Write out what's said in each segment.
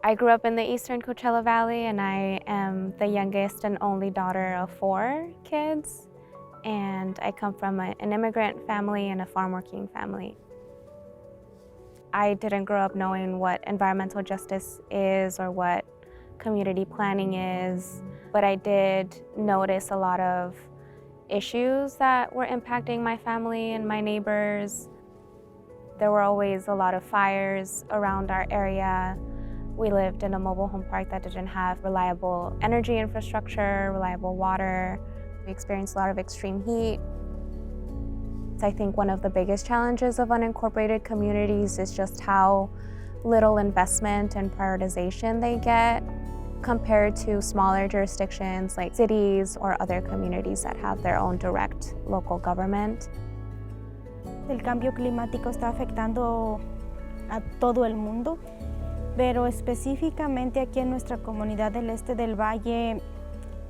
I grew up in the Eastern Coachella Valley, and I am the youngest and only daughter of 4 kids. And I come from an immigrant family and a farm-working family. I didn't grow up knowing what environmental justice is or what community planning is, but I did notice a lot of issues that were impacting my family and my neighbors. There were always a lot of fires around our area. We lived in a mobile home park that didn't have reliable energy infrastructure, reliable water. We experienced a lot of extreme heat. I think one of the biggest challenges of unincorporated communities is just how little investment and prioritization they get compared to smaller jurisdictions like cities or other communities that have their own direct local government. El cambio climático está afectando a todo el mundo, pero específicamente aquí en nuestra comunidad del este del valle,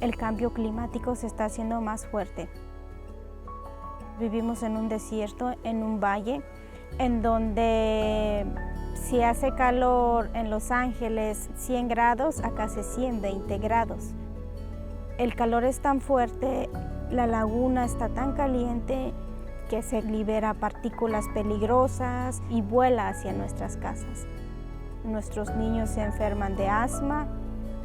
el cambio climático se está haciendo más fuerte. Vivimos en un desierto, en un valle, en donde si hace calor en Los Ángeles 100 grados, acá se 120 grados. El calor es tan fuerte, la laguna está tan caliente que se libera partículas peligrosas y vuela hacia nuestras casas. Nuestros niños se enferman de asma,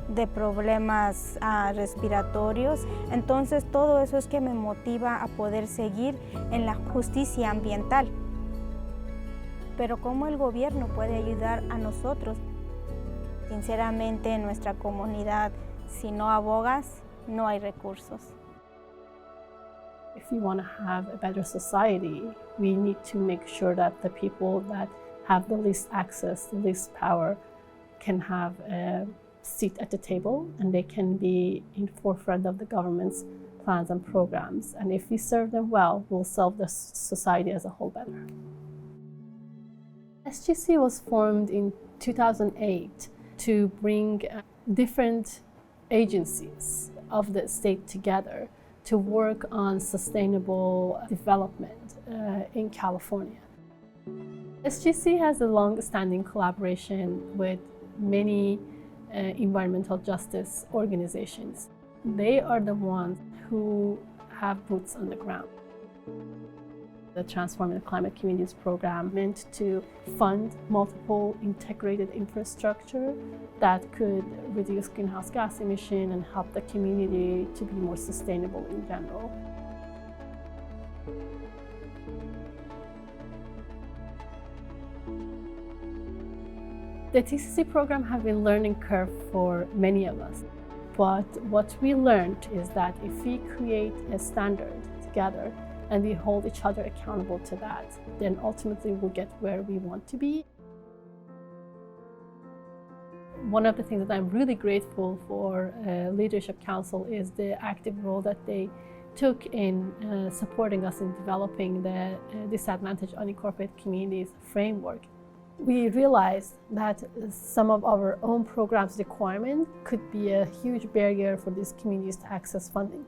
de problemas respiratorios. Entonces todo eso es que me motiva a poder seguir en la justicia ambiental. Pero ¿cómo el gobierno puede ayudar a nosotros? Sinceramente, en nuestra comunidad, si no abogas, no hay recursos. If we want to have a better society, we need to make sure that the people that have the least access, the least power, can have a seat at the table, and they can be in forefront of the government's plans and programs. And if we serve them well, we'll serve the society as a whole better. SGC was formed in 2008 to bring different agencies of the state together to work on sustainable development in California. SGC has a long-standing collaboration with many environmental justice organizations. They are the ones who have boots on the ground. The Transformative Climate Communities program meant to fund multiple integrated infrastructure that could reduce greenhouse gas emission and help the community to be more sustainable in general. The TCC program has been a learning curve for many of us, but what we learned is that if we create a standard together and we hold each other accountable to that, then ultimately we'll get where we want to be. One of the things that I'm really grateful for Leadership Council is the active role that they took in supporting us in developing the Disadvantaged Unincorporated Communities framework. We realized that some of our own programs' requirement could be a huge barrier for these communities to access funding.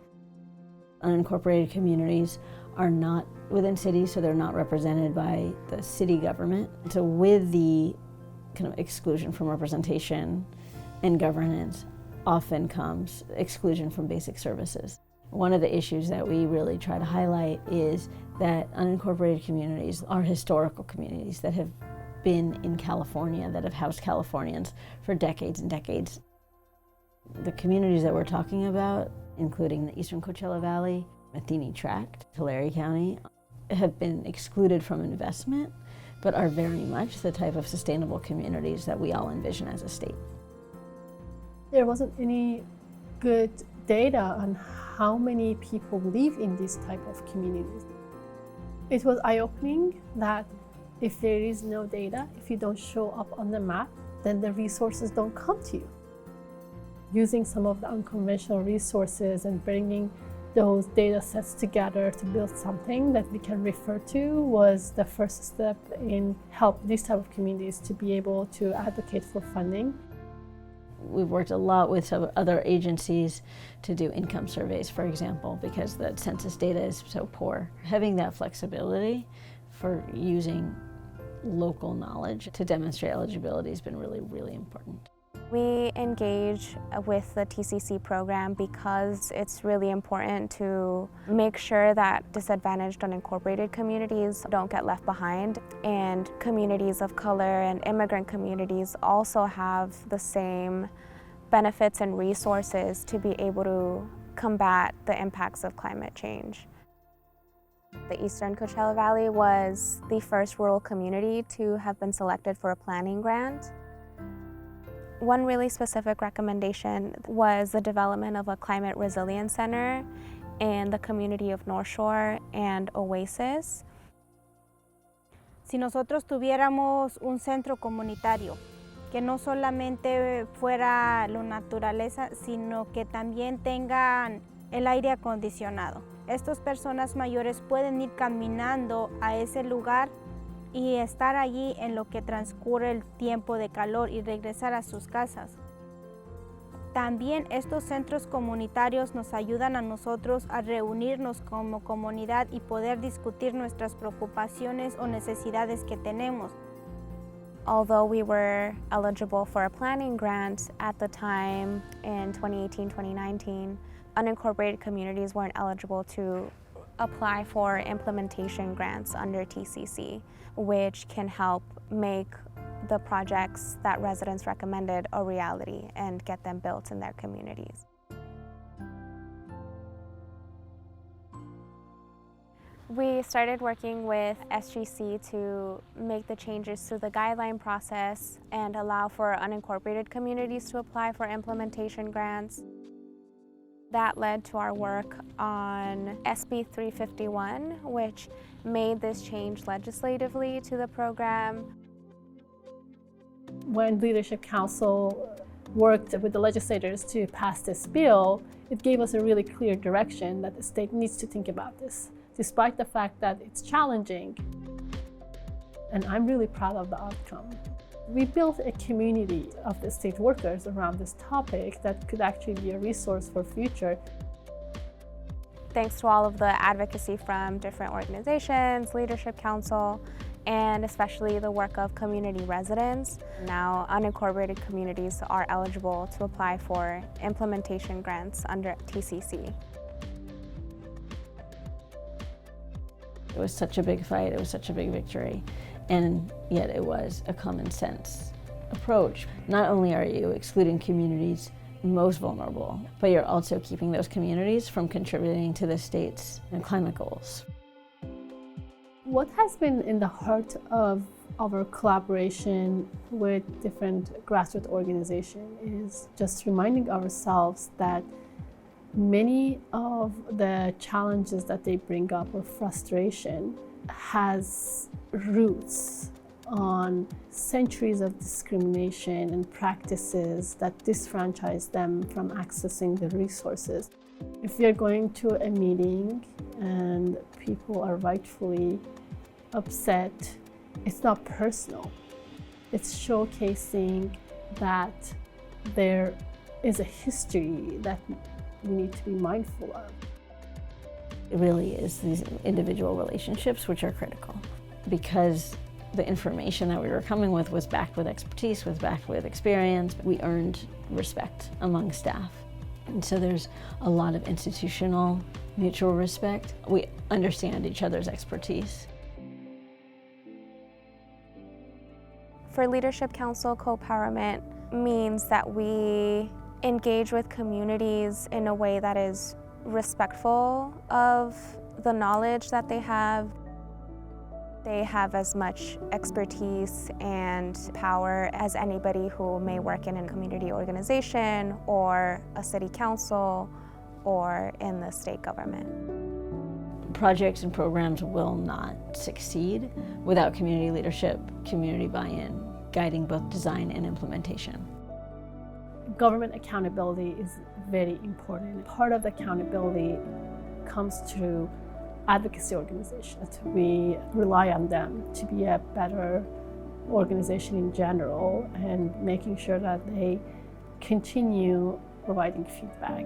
Unincorporated communities are not within cities, so they're not represented by the city government. So with the kind of exclusion from representation and governance often comes exclusion from basic services. One of the issues that we really try to highlight is that unincorporated communities are historical communities that have been in California, that have housed Californians for decades and decades. The communities that we're talking about, including the Eastern Coachella Valley, Matheny Tract, Tulare County, have been excluded from investment, but are very much the type of sustainable communities that we all envision as a state. There wasn't any good data on how many people live in these type of communities. It was eye-opening that if there is no data, if you don't show up on the map, then the resources don't come to you. Using some of the unconventional resources and bringing those data sets together to build something that we can refer to was the first step in help these type of communities to be able to advocate for funding. We've worked a lot with some other agencies to do income surveys, for example, because the census data is so poor. Having that flexibility for using local knowledge to demonstrate eligibility has been really, really important. We engage with the TCC program because it's really important to make sure that disadvantaged unincorporated communities don't get left behind, and communities of color and immigrant communities also have the same benefits and resources to be able to combat the impacts of climate change. The Eastern Coachella Valley was the first rural community to have been selected for a planning grant. One really specific recommendation was the development of a climate resilience center in the community of North Shore and Oasis. Si nosotros tuviéramos un centro comunitario que no solamente fuera la naturaleza, sino que también tengan el aire acondicionado. Estas personas mayores pueden ir caminando a ese lugar y estar allí en lo que transcurre el tiempo de calor y regresar a sus casas. También estos centros comunitarios nos ayudan a nosotros a reunirnos como comunidad y poder discutir nuestras preocupaciones o necesidades que tenemos. Although we were eligible for a planning grant at the time in 2018-2019, unincorporated communities weren't eligible to apply for implementation grants under TCC, which can help make the projects that residents recommended a reality and get them built in their communities. We started working with SGC to make the changes to the guideline process and allow for unincorporated communities to apply for implementation grants. That led to our work on SB 351, which made this change legislatively to the program. When Leadership Council worked with the legislators to pass this bill, it gave us a really clear direction that the state needs to think about this, despite the fact that it's challenging. And I'm really proud of the outcome. We built a community of the state workers around this topic that could actually be a resource for future. Thanks to all of the advocacy from different organizations, Leadership Council, and especially the work of community residents, now unincorporated communities are eligible to apply for implementation grants under TCC. It was such a big fight, it was such a big victory, and yet it was a common sense approach. Not only are you excluding communities most vulnerable, but you're also keeping those communities from contributing to the state's climate goals. What has been in the heart of our collaboration with different grassroots organizations is just reminding ourselves that many of the challenges that they bring up or frustration has roots on centuries of discrimination and practices that disfranchise them from accessing the resources. If you're going to a meeting and people are rightfully upset, it's not personal. It's showcasing that there is a history that we need to be mindful of. It really is these individual relationships which are critical, because the information that we were coming with was backed with expertise, was backed with experience. We earned respect among staff. And so there's a lot of institutional mutual respect. We understand each other's expertise. For Leadership Council, co-empowerment means that we engage with communities in a way that is respectful of the knowledge that they have. They have as much expertise and power as anybody who may work in a community organization or a city council or in the state government. Projects and programs will not succeed without community leadership, community buy-in, guiding both design and implementation. Government accountability is very important. Part of the accountability comes through advocacy organizations. We rely on them to be a better organization in general and making sure that they continue providing feedback.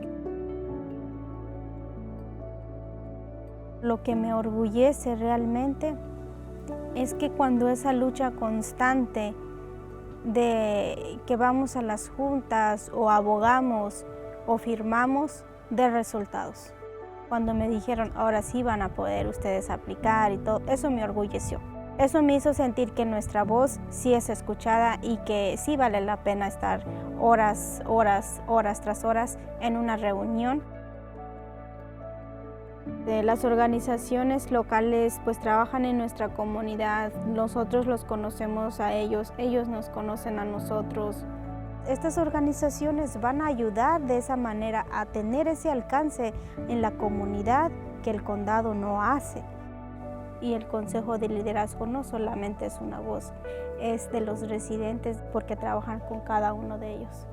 Lo que me orgullece realmente es que cuando esa lucha constante de que vamos a las juntas o abogamos o firmamos de resultados. Cuando me dijeron, ahora sí van a poder ustedes aplicar y todo, eso me orgulleció. Eso me hizo sentir que nuestra voz sí es escuchada y que sí vale la pena estar horas tras horas en una reunión. Las organizaciones locales pues trabajan en nuestra comunidad, nosotros los conocemos a ellos, ellos nos conocen a nosotros. Estas organizaciones van a ayudar de esa manera a tener ese alcance en la comunidad que el condado no hace. Y el Consejo de Liderazgo no solamente es una voz, es de los residentes porque trabajan con cada uno de ellos.